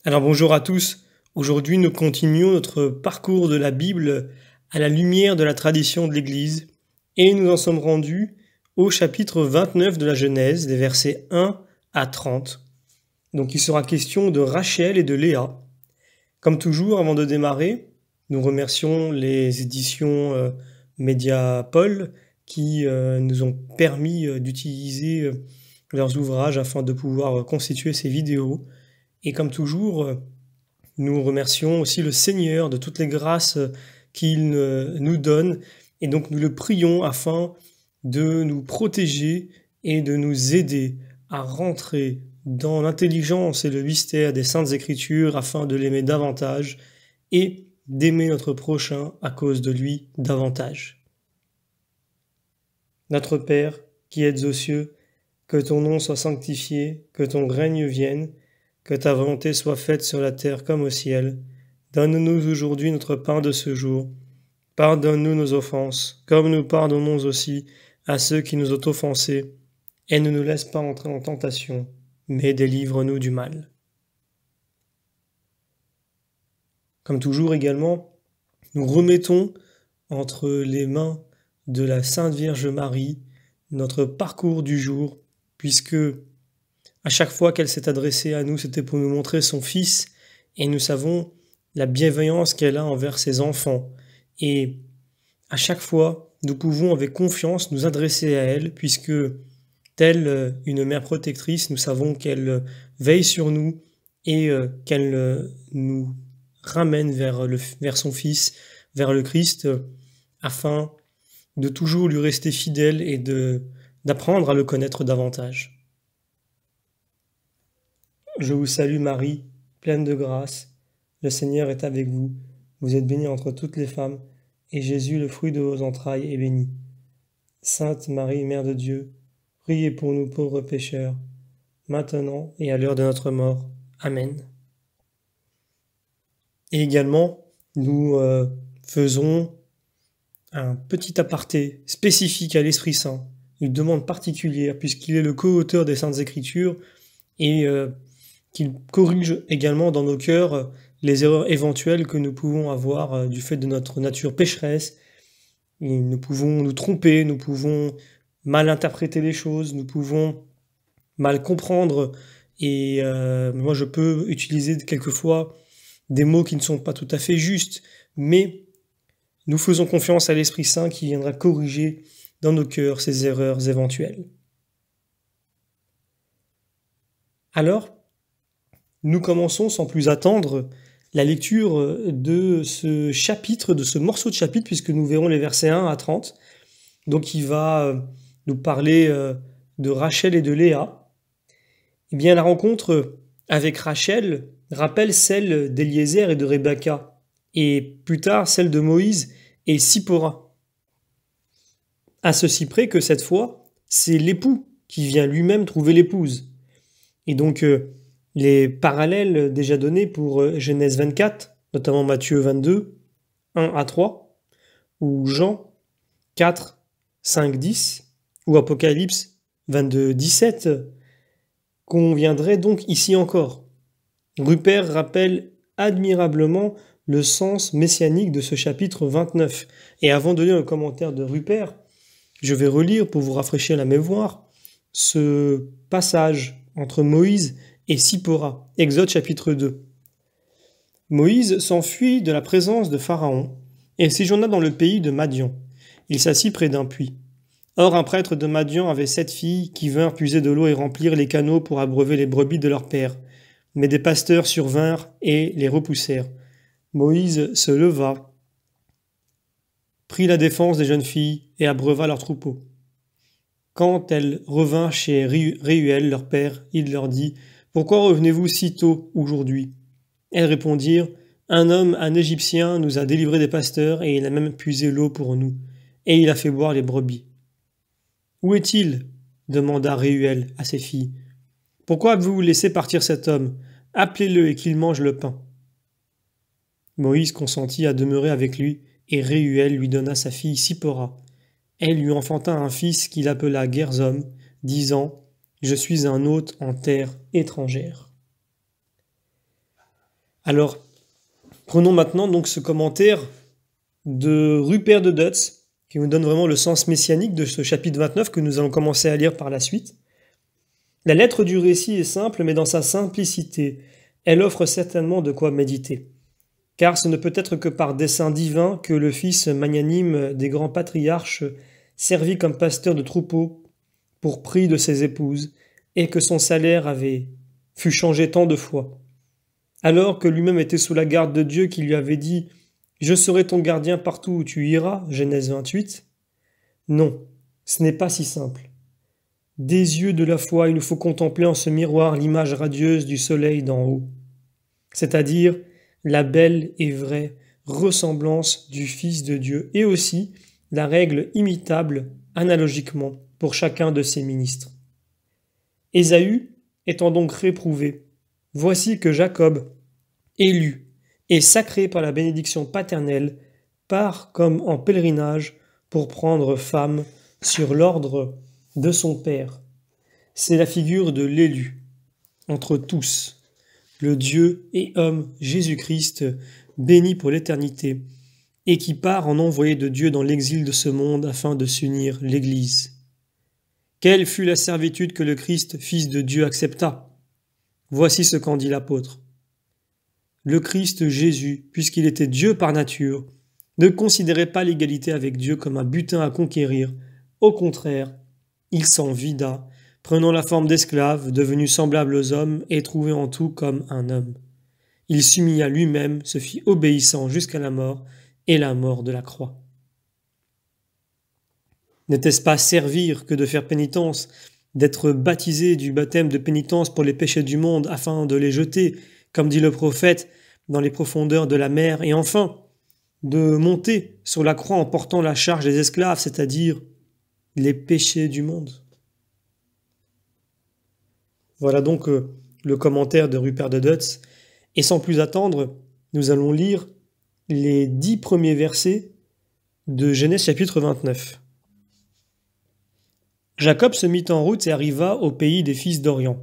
Alors bonjour à tous. Aujourd'hui, nous continuons notre parcours de la Bible à la lumière de la tradition de l'Église et nous en sommes rendus au chapitre 29 de la Genèse, des versets 1 à 30. Donc il sera question de Rachel et de Léa. Comme toujours, avant de démarrer, nous remercions les éditions Mediapol qui nous ont permis d'utiliser leurs ouvrages afin de pouvoir constituer ces vidéos. Et comme toujours, nous remercions aussi le Seigneur de toutes les grâces qu'il nous donne et donc nous le prions afin de nous protéger et de nous aider à rentrer dans l'intelligence et le mystère des Saintes Écritures afin de l'aimer davantage et d'aimer notre prochain à cause de lui davantage. Notre Père, qui êtes aux cieux, que ton nom soit sanctifié, que ton règne vienne, que ta volonté soit faite sur la terre comme au ciel. Donne-nous aujourd'hui notre pain de ce jour. Pardonne-nous nos offenses, comme nous pardonnons aussi à ceux qui nous ont offensés. Et ne nous laisse pas entrer en tentation, mais délivre-nous du mal. Comme toujours également, nous remettons entre les mains de la Sainte Vierge Marie notre parcours du jour, puisque à chaque fois qu'elle s'est adressée à nous, c'était pour nous montrer son Fils, et nous savons la bienveillance qu'elle a envers ses enfants. Et à chaque fois, nous pouvons avec confiance nous adresser à elle, puisque, telle une mère protectrice, nous savons qu'elle veille sur nous et qu'elle nous ramène vers son Fils, vers le Christ, afin de toujours lui rester fidèle et d'apprendre à le connaître davantage. Je vous salue Marie, pleine de grâce, le Seigneur est avec vous. Vous êtes bénie entre toutes les femmes, et Jésus, le fruit de vos entrailles, est béni. Sainte Marie, Mère de Dieu, priez pour nous pauvres pécheurs, maintenant et à l'heure de notre mort. Amen. Et également, nous faisons un petit aparté spécifique à l'Esprit Saint, une demande particulière, puisqu'il est le co-auteur des Saintes Écritures, et qu'il corrige également dans nos cœurs les erreurs éventuelles que nous pouvons avoir du fait de notre nature pécheresse. Et nous pouvons nous tromper, nous pouvons mal interpréter les choses, nous pouvons mal comprendre. Et moi, je peux utiliser quelquefois des mots qui ne sont pas tout à fait justes, mais nous faisons confiance à l'Esprit Saint qui viendra corriger dans nos cœurs ces erreurs éventuelles. Alors, nous commençons sans plus attendre la lecture de ce chapitre, de ce morceau de chapitre, puisque nous verrons les versets 1 à 30. Donc il va nous parler de Rachel et de Léa. Eh bien, la rencontre avec Rachel rappelle celle d'Éliézer et de Rebecca, et plus tard celle de Moïse et Sipora. À ceci près que cette fois, c'est l'époux qui vient lui-même trouver l'épouse. Et donc, les parallèles déjà donnés pour Genèse 24, notamment Matthieu 22, 1 à 3, ou Jean 4, 5, 10, ou Apocalypse 22, 17, conviendraient donc ici encore. Rupert rappelle admirablement le sens messianique de ce chapitre 29. Et avant de lire le commentaire de Rupert, je vais relire pour vous rafraîchir la mémoire ce passage entre Moïse et Sipora, Exode chapitre 2. Moïse s'enfuit de la présence de Pharaon et séjourna dans le pays de Madian. Il s'assit près d'un puits. Or un prêtre de Madian avait 7 filles qui vinrent puiser de l'eau et remplir les canaux pour abreuver les brebis de leur père. Mais des pasteurs survinrent et les repoussèrent. Moïse se leva, prit la défense des jeunes filles et abreuva leurs troupeaux. Quand elles revinrent chez Réuel, leur père, il leur dit « Pourquoi revenez-vous si tôt aujourd'hui ?» Elles répondirent « Un homme, un Égyptien, nous a délivrés des pasteurs et il a même puisé l'eau pour nous, et il a fait boire les brebis. »« Où est-il » demanda Réuel à ses filles. « Pourquoi avez-vous laissé partir cet homme ? Appelez-le et qu'il mange le pain. » Moïse consentit à demeurer avec lui, et Réuel lui donna sa fille Sipora. Elle lui enfanta un fils qu'il appela Gerzom, disant « Je suis un hôte en terre étrangère. » Alors, prenons maintenant donc ce commentaire de Rupert de Dutz, qui nous donne vraiment le sens messianique de ce chapitre 29 que nous allons commencer à lire par la suite. La lettre du récit est simple, mais dans sa simplicité, elle offre certainement de quoi méditer. Car ce ne peut être que par dessein divin que le fils magnanime des grands patriarches servit comme pasteur de troupeaux pour prix de ses épouses, et que son salaire fut changé tant de fois. Alors que lui-même était sous la garde de Dieu qui lui avait dit « Je serai ton gardien partout où tu iras » Genèse 28. Non, ce n'est pas si simple. Des yeux de la foi, il nous faut contempler en ce miroir l'image radieuse du soleil d'en haut, c'est-à-dire la belle et vraie ressemblance du Fils de Dieu, et aussi la règle imitable, analogiquement, pour chacun de ses ministres. Ésaü étant donc réprouvé, voici que Jacob, élu et sacré par la bénédiction paternelle, part comme en pèlerinage pour prendre femme sur l'ordre de son père. C'est la figure de l'élu, entre tous, le Dieu et homme Jésus-Christ, béni pour l'éternité, et qui part en envoyé de Dieu dans l'exil de ce monde afin de s'unir l'Église. Quelle fut la servitude que le Christ, Fils de Dieu, accepta? Voici ce qu'en dit l'apôtre. Le Christ Jésus, puisqu'il était Dieu par nature, ne considérait pas l'égalité avec Dieu comme un butin à conquérir. Au contraire, il s'en vida, prenant la forme d'esclave, devenu semblable aux hommes et trouvé en tout comme un homme. Il s'humilia lui-même, se fit obéissant jusqu'à la mort et la mort de la croix. N'était-ce pas servir que de faire pénitence, d'être baptisé du baptême de pénitence pour les péchés du monde afin de les jeter, comme dit le prophète, dans les profondeurs de la mer, et enfin, de monter sur la croix en portant la charge des esclaves, c'est-à-dire les péchés du monde. Voilà donc le commentaire de Rupert de Dutz, et sans plus attendre, nous allons lire les 10 premiers versets de Genèse chapitre 29. Jacob se mit en route et arriva au pays des fils d'Orient.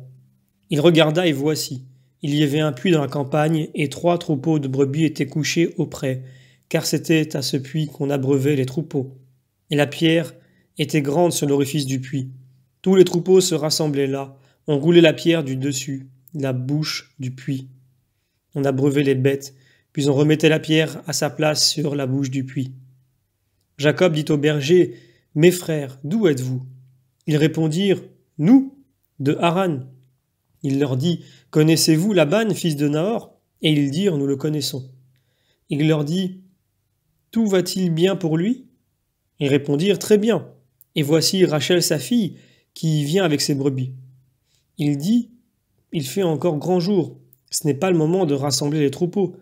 Il regarda et voici, il y avait un puits dans la campagne et 3 troupeaux de brebis étaient couchés auprès, car c'était à ce puits qu'on abreuvait les troupeaux. Et la pierre était grande sur l'orifice du puits. Tous les troupeaux se rassemblaient là, on roulait la pierre du dessus, la bouche du puits. On abreuvait les bêtes, puis on remettait la pierre à sa place sur la bouche du puits. Jacob dit aux bergers, « Mes frères, d'où êtes-vous » Ils répondirent, « Nous, de Haran. » Il leur dit, « Connaissez-vous Laban, fils de Nahor » Et ils dirent, « Nous le connaissons. » Il leur dit, « Tout va-t-il bien pour lui » Ils répondirent, « Très bien. Et voici Rachel sa fille, qui vient avec ses brebis. » Il dit, « Il fait encore grand jour. Ce n'est pas le moment de rassembler les troupeaux.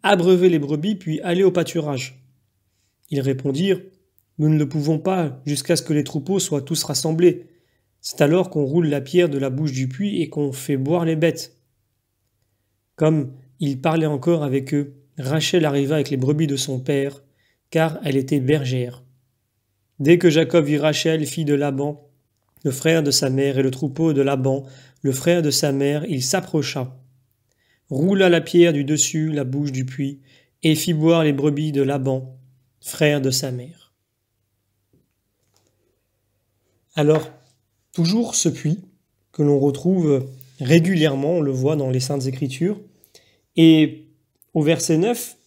Abreuvez les brebis, puis allez au pâturage. » Ils répondirent, « Nous ne le pouvons pas jusqu'à ce que les troupeaux soient tous rassemblés. C'est alors qu'on roule la pierre de la bouche du puits et qu'on fait boire les bêtes. » Comme il parlait encore avec eux, Rachel arriva avec les brebis de son père, car elle était bergère. Dès que Jacob vit Rachel, fille de Laban, le frère de sa mère, et le troupeau de Laban, le frère de sa mère, il s'approcha, roula la pierre du dessus la bouche du puits, et fit boire les brebis de Laban, frère de sa mère. Alors, toujours ce puits, que l'on retrouve régulièrement, on le voit dans les Saintes Écritures, et au verset 9,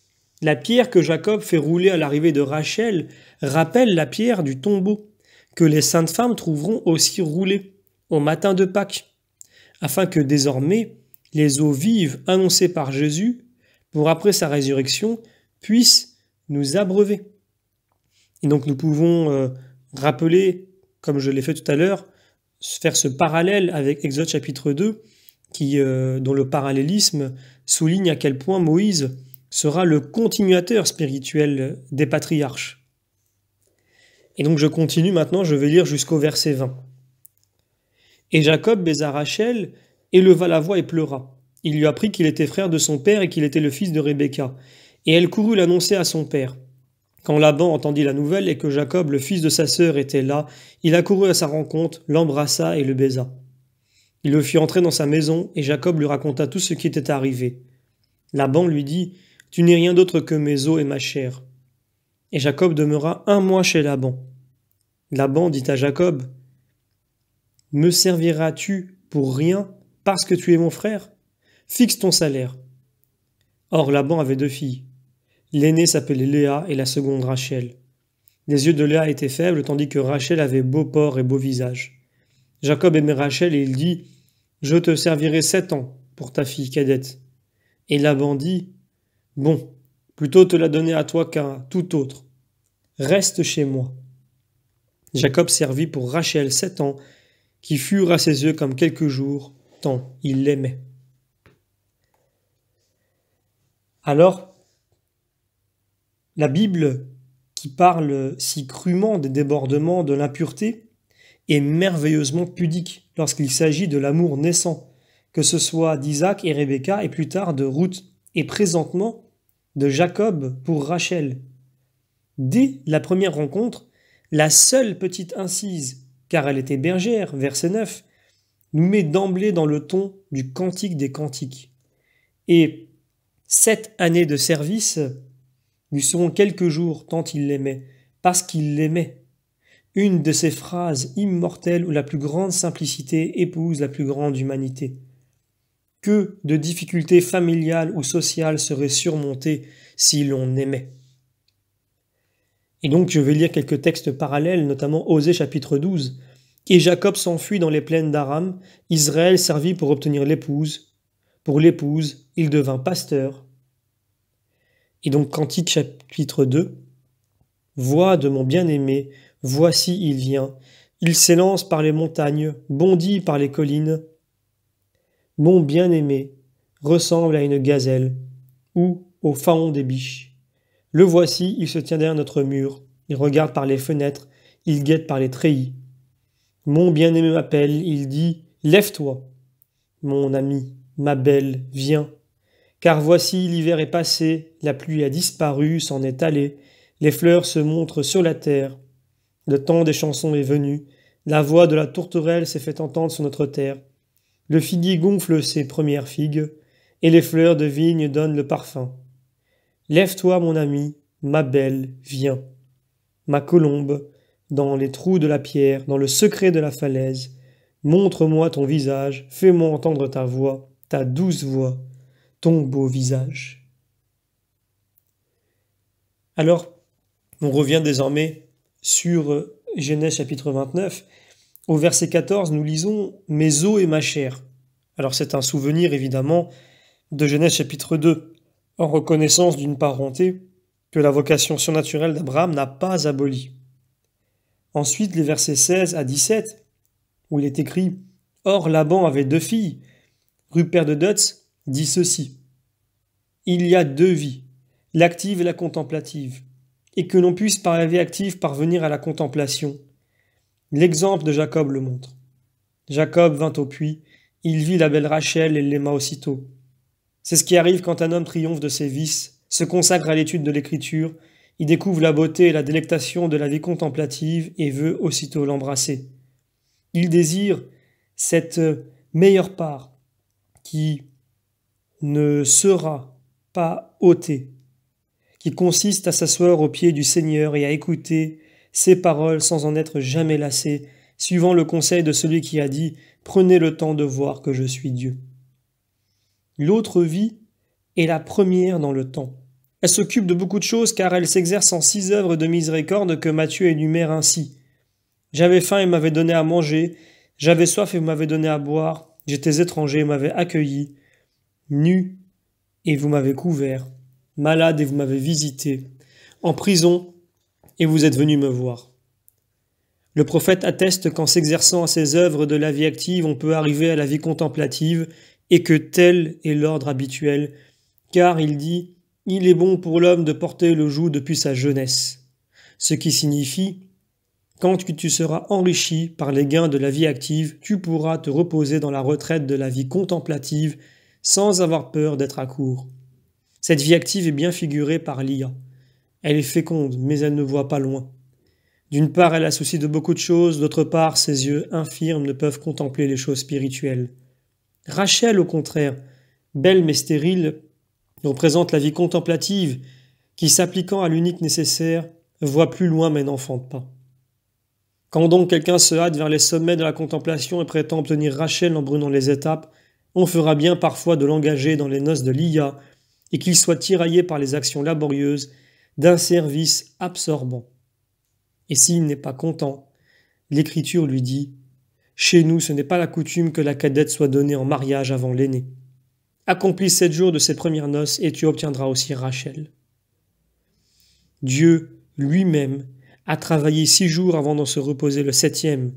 la pierre que Jacob fait rouler à l'arrivée de Rachel rappelle la pierre du tombeau, que les saintes femmes trouveront aussi roulée au matin de Pâques, afin que désormais les eaux vives annoncées par Jésus, pour après sa résurrection, puissent nous abreuver. Et donc nous pouvons rappeler, comme je l'ai fait tout à l'heure, faire ce parallèle avec Exode chapitre 2, dont le parallélisme souligne à quel point Moïse sera le continuateur spirituel des patriarches. Et donc je continue maintenant, je vais lire jusqu'au verset 20. Et Jacob baisa Rachel, éleva la voix et pleura. Il lui apprit qu'il était frère de son père et qu'il était le fils de Rebecca. Et elle courut l'annoncer à son père. Quand Laban entendit la nouvelle et que Jacob, le fils de sa sœur, était là, il accourut à sa rencontre, l'embrassa et le baisa. Il le fit entrer dans sa maison et Jacob lui raconta tout ce qui était arrivé. Laban lui dit, « Tu n'es rien d'autre que mes os et ma chair. » Et Jacob demeura 1 mois chez Laban. Laban dit à Jacob, « Me serviras-tu pour rien parce que tu es mon frère? Fixe ton salaire. » Or Laban avait 2 filles. L'aînée s'appelait Léa et la seconde Rachel. Les yeux de Léa étaient faibles, tandis que Rachel avait beau port et beau visage. Jacob aimait Rachel et il dit, « Je te servirai 7 ans pour ta fille cadette. » Et Laban dit, « Bon, plutôt te la donner à toi qu'à tout autre. Reste chez moi. » Jacob servit pour Rachel 7 ans, qui furent à ses yeux comme quelques jours, tant il l'aimait. Alors, la Bible, qui parle si crûment des débordements de l'impureté, est merveilleusement pudique lorsqu'il s'agit de l'amour naissant, que ce soit d'Isaac et Rebecca et plus tard de Ruth, et présentement de Jacob pour Rachel. Dès la première rencontre, la seule petite incise, car elle était bergère, verset 9, nous met d'emblée dans le ton du Cantique des Cantiques. Et 7 années de service lui seront quelques jours tant il l'aimait, parce qu'il l'aimait. Une de ces phrases immortelles où la plus grande simplicité épouse la plus grande humanité. Que de difficultés familiales ou sociales seraient surmontées si l'on aimait. Et donc je vais lire quelques textes parallèles, notamment Osée chapitre 12. « Et Jacob s'enfuit dans les plaines d'Aram, Israël servit pour obtenir l'épouse. Pour l'épouse, il devint pasteur. » Et donc Cantique chapitre 2. « Voix de mon bien-aimé, voici il vient. Il s'élance par les montagnes, bondit par les collines. Mon bien-aimé ressemble à une gazelle ou au faon des biches. Le voici, il se tient derrière notre mur, il regarde par les fenêtres, il guette par les treillis. Mon bien-aimé m'appelle, il dit « Lève-toi, mon ami, ma belle, viens. Car voici, l'hiver est passé, la pluie a disparu, s'en est allée, les fleurs se montrent sur la terre. Le temps des chansons est venu, la voix de la tourterelle s'est fait entendre sur notre terre. Le figuier gonfle ses premières figues, et les fleurs de vigne donnent le parfum. Lève-toi, mon ami, ma belle, viens. Ma colombe, dans les trous de la pierre, dans le secret de la falaise, montre-moi ton visage, fais-moi entendre ta voix, ta douce voix, ton beau visage. » Alors, on revient désormais sur Genèse chapitre 29. Au verset 14, nous lisons « Mes os et ma chair ». Alors c'est un souvenir évidemment de Genèse chapitre 2, en reconnaissance d'une parenté que la vocation surnaturelle d'Abraham n'a pas abolie. Ensuite, les versets 16 à 17, où il est écrit « Or Laban avait 2 filles. Rupert de Dutz dit ceci. Il y a 2 vies, l'active et la contemplative, et que l'on puisse par la vie active parvenir à la contemplation. L'exemple de Jacob le montre. Jacob vint au puits, il vit la belle Rachel et l'aima aussitôt. C'est ce qui arrive quand un homme triomphe de ses vices, se consacre à l'étude de l'écriture, il découvre la beauté et la délectation de la vie contemplative et veut aussitôt l'embrasser. Il désire cette meilleure part qui ne sera pas ôtée, qui consiste à s'asseoir aux pieds du Seigneur et à écouter ses paroles sans en être jamais lassé, suivant le conseil de celui qui a dit « Prenez le temps de voir que je suis Dieu ». L'autre vie est la première dans le temps. Elle s'occupe de beaucoup de choses car elle s'exerce en 6 œuvres de miséricorde que Matthieu énumère ainsi. « J'avais faim et m'avait donné à manger, j'avais soif et vous m'avez donné à boire, j'étais étranger et m'avez accueilli, nu et vous m'avez couvert, malade et vous m'avez visité, en prison et vous êtes venu me voir. » Le prophète atteste qu'en s'exerçant à ces œuvres de la vie active, on peut arriver à la vie contemplative et que tel est l'ordre habituel, car il dit « Il est bon pour l'homme de porter le joug depuis sa jeunesse », ce qui signifie « Quand tu seras enrichi par les gains de la vie active, tu pourras te reposer dans la retraite de la vie contemplative sans avoir peur d'être à court. » Cette vie active est bien figurée par Lia. Elle est féconde, mais elle ne voit pas loin. D'une part, elle a souci de beaucoup de choses, d'autre part, ses yeux infirmes ne peuvent contempler les choses spirituelles. Rachel, au contraire, belle mais stérile, représente la vie contemplative qui, s'appliquant à l'unique nécessaire, voit plus loin mais n'enfante pas. Quand donc quelqu'un se hâte vers les sommets de la contemplation et prétend obtenir Rachel en brûlant les étapes, on fera bien parfois de l'engager dans les noces de Lia et qu'il soit tiraillé par les actions laborieuses d'un service absorbant. Et s'il n'est pas content, l'Écriture lui dit « Chez nous, ce n'est pas la coutume que la cadette soit donnée en mariage avant l'aîné. Accomplis 7 jours de ses premières noces et tu obtiendras aussi Rachel. » Dieu lui-même a travaillé 6 jours avant d'en se reposer le 7e.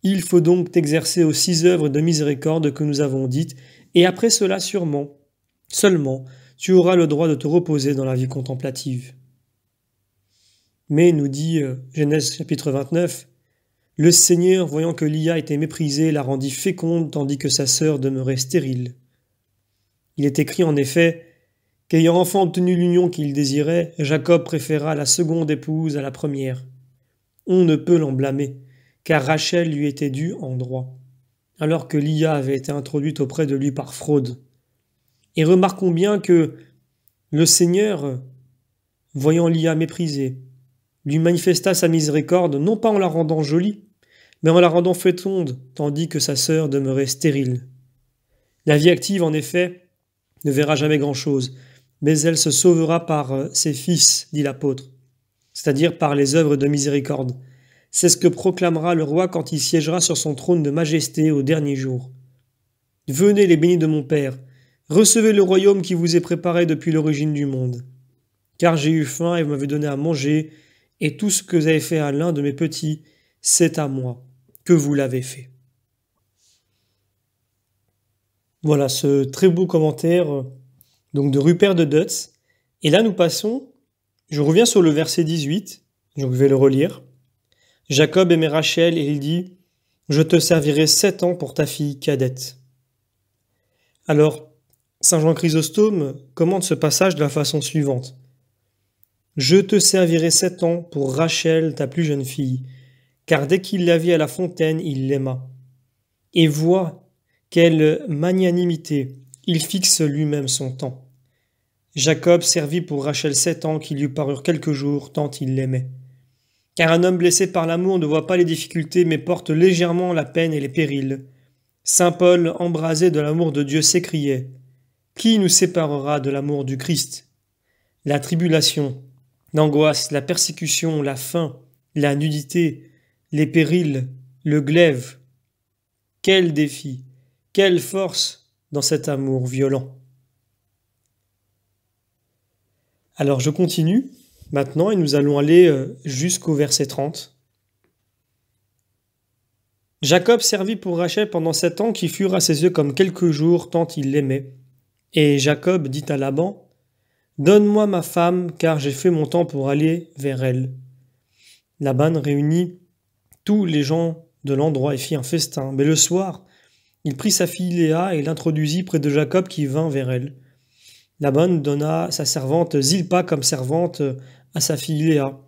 Il faut donc t'exercer aux 6 œuvres de miséricorde que nous avons dites, et après cela seulement, tu auras le droit de te reposer dans la vie contemplative. Mais, nous dit Genèse chapitre 29, le Seigneur, voyant que Lia était méprisée, la rendit féconde tandis que sa sœur demeurait stérile. Il est écrit en effet qu'ayant enfin obtenu l'union qu'il désirait, Jacob préféra la seconde épouse à la première. On ne peut l'en blâmer, car Rachel lui était due en droit, alors que Lia avait été introduite auprès de lui par fraude. Et remarquons bien que le Seigneur, voyant Lia méprisée, lui manifesta sa miséricorde non pas en la rendant jolie, mais en la rendant féconde, tandis que sa sœur demeurait stérile. La vie active, en effet, ne verra jamais grand-chose, mais elle se sauvera par ses fils, dit l'apôtre, c'est-à-dire par les œuvres de miséricorde. C'est ce que proclamera le roi quand il siégera sur son trône de majesté au dernier jour. Venez les bénis de mon Père, recevez le royaume qui vous est préparé depuis l'origine du monde. Car j'ai eu faim et vous m'avez donné à manger, et tout ce que vous avez fait à l'un de mes petits, c'est à moi que vous l'avez fait. Voilà ce très beau commentaire donc de Rupert de Dutz. Et là nous passons, je reviens sur le verset 18, je vais le relire. Jacob aimait Rachel et il dit « Je te servirai 7 ans pour ta fille cadette ». Alors, saint Jean Chrysostome commente ce passage de la façon suivante. « Je te servirai 7 ans pour Rachel, ta plus jeune fille, car dès qu'il la vit à la fontaine, il l'aima. Et vois quelle magnanimité, il fixe lui-même son temps. Jacob servit pour Rachel 7 ans qui lui parurent quelques jours, tant il l'aimait. Car un homme blessé par l'amour ne voit pas les difficultés, mais porte légèrement la peine et les périls. Saint Paul, embrasé de l'amour de Dieu, s'écriait « Qui nous séparera de l'amour du Christ ?» La tribulation, l'angoisse, la persécution, la faim, la nudité, les périls, le glaive. Quel défi, quelle force dans cet amour violent. Alors je continue maintenant et nous allons aller jusqu'au verset 30. Jacob servit pour Rachel pendant 7 ans qui furent à ses yeux comme quelques jours tant il l'aimait. Et Jacob dit à Laban, « Donne-moi ma femme, car j'ai fait mon temps pour aller vers elle. » Laban réunit tous les gens de l'endroit et fit un festin. Mais le soir, il prit sa fille Léa et l'introduisit près de Jacob qui vint vers elle. Laban donna sa servante Zilpa comme servante à sa fille Léa.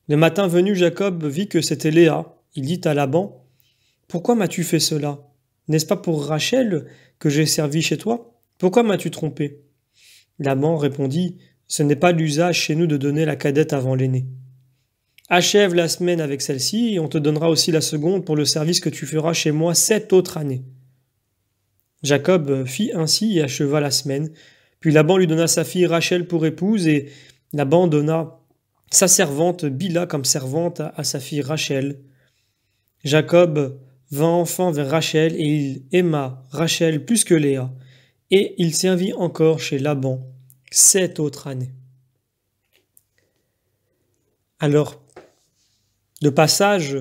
Le matin venu, Jacob vit que c'était Léa. Il dit à Laban, « Pourquoi m'as-tu fait cela? N'est-ce pas pour Rachel que j'ai servi chez toi? Pourquoi m'as-tu trompé ?» Laban répondit, « Ce n'est pas l'usage chez nous de donner la cadette avant l'aînée. Achève la semaine avec celle-ci et on te donnera aussi la seconde pour le service que tu feras chez moi 7 autres années. » Jacob fit ainsi et acheva la semaine. Puis Laban lui donna sa fille Rachel pour épouse et Laban donna sa servante Bila comme servante à sa fille Rachel. Jacob vint enfin vers Rachel et il aima Rachel plus que Léa et il servit encore chez Laban 7 autres années. Alors, le passage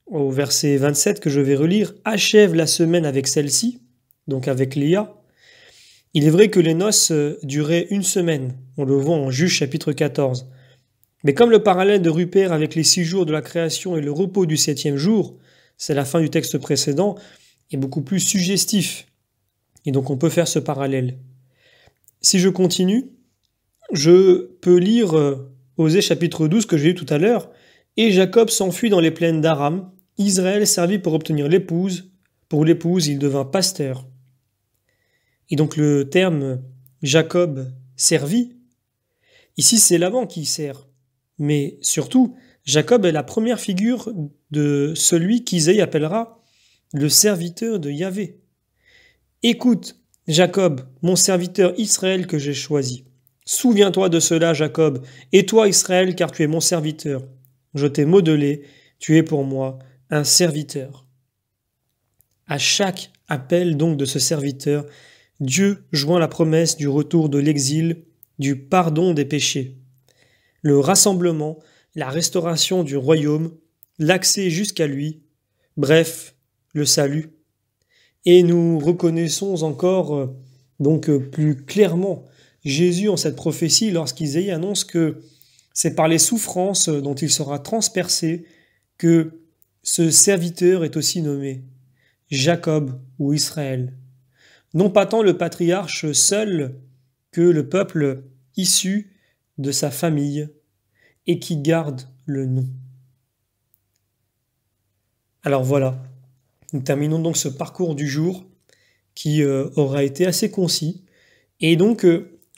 au verset 27 que je vais relire achève la semaine avec celle-ci, donc avec Léa. Il est vrai que les noces duraient 1 semaine, on le voit en Juge chapitre 14. Mais comme le parallèle de Rupert avec les 6 jours de la création et le repos du 7e jour, c'est la fin du texte précédent, est beaucoup plus suggestif. Et donc on peut faire ce parallèle. Si je continue, je peux lire Osée chapitre 12 que j'ai lu tout à l'heure. Et Jacob s'enfuit dans les plaines d'Aram. Israël servit pour obtenir l'épouse. Pour l'épouse, il devint pasteur. Et donc le terme Jacob servi. Ici, c'est Laban qui sert. Mais surtout, Jacob est la première figure de celui qu'Isaïe appellera le serviteur de Yahvé. Écoute, Jacob, mon serviteur Israël que j'ai choisi. Souviens-toi de cela, Jacob, et toi, Israël, car tu es mon serviteur. Je t'ai modelé, tu es pour moi un serviteur. À chaque appel donc de ce serviteur, Dieu joint la promesse du retour de l'exil, du pardon des péchés, le rassemblement, la restauration du royaume, l'accès jusqu'à lui, bref, le salut. Et nous reconnaissons encore plus clairement Jésus en cette prophétie lorsqu'Isaïe annonce que c'est par les souffrances dont il sera transpercé que ce serviteur est aussi nommé Jacob ou Israël. Non pas tant le patriarche seul que le peuple issu de sa famille et qui garde le nom. Alors voilà, nous terminons donc ce parcours du jour qui aura été assez concis. Et donc,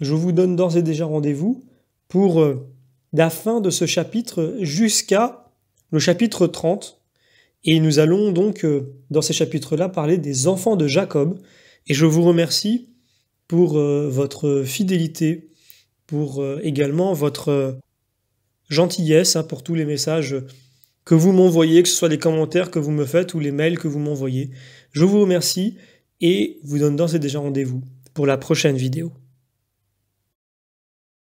je vous donne d'ores et déjà rendez-vous pour la fin de ce chapitre jusqu'à le chapitre 30. Et nous allons donc, dans ces chapitres-là, parler des enfants de Jacob. Et je vous remercie pour votre fidélité, pour également votre gentillesse, pour tous les messages que vous m'envoyez, que ce soit les commentaires que vous me faites ou les mails que vous m'envoyez. Je vous remercie et vous donne d'ores et déjà rendez-vous pour la prochaine vidéo.